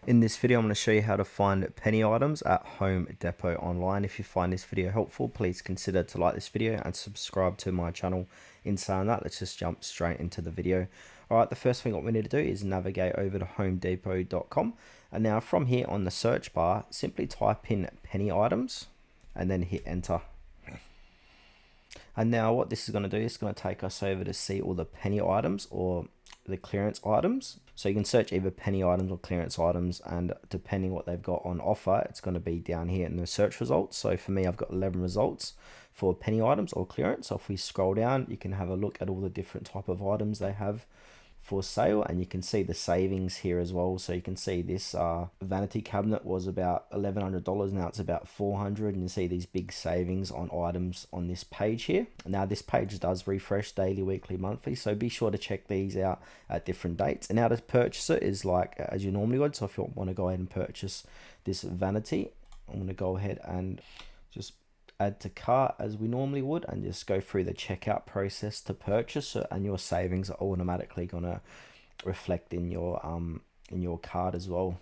In this video, I'm going to show you how to find penny items at Home Depot online. If you find this video helpful, please consider to like this video and subscribe to my channel. In saying that, let's just jump straight into the video. Alright, the first thing what we need to do is navigate over to homedepot.com, and now from here on the search bar, simply type in penny items and then hit enter. And now what this is going to do is going to take us over to see all the penny items or the clearance items. So you can search either penny items or clearance items, and depending what they've got on offer, it's going to be down here in the search results. So for me, I've got 11 results for penny items or clearance. So if we scroll down, you can have a look at all the different type of items they have for sale, and you can see the savings here as well. So you can see this vanity cabinet was about $1,100, now it's about $400, and you see these big savings on items on this page here. Now this page does refresh daily, weekly, monthly, so be sure to check these out at different dates. And now to purchase it is like as you normally would. So if you want to go ahead and purchase this vanity, I'm going to go ahead and just add to cart as we normally would, and just go through the checkout process to purchase it, and your savings are automatically gonna reflect in your cart as well.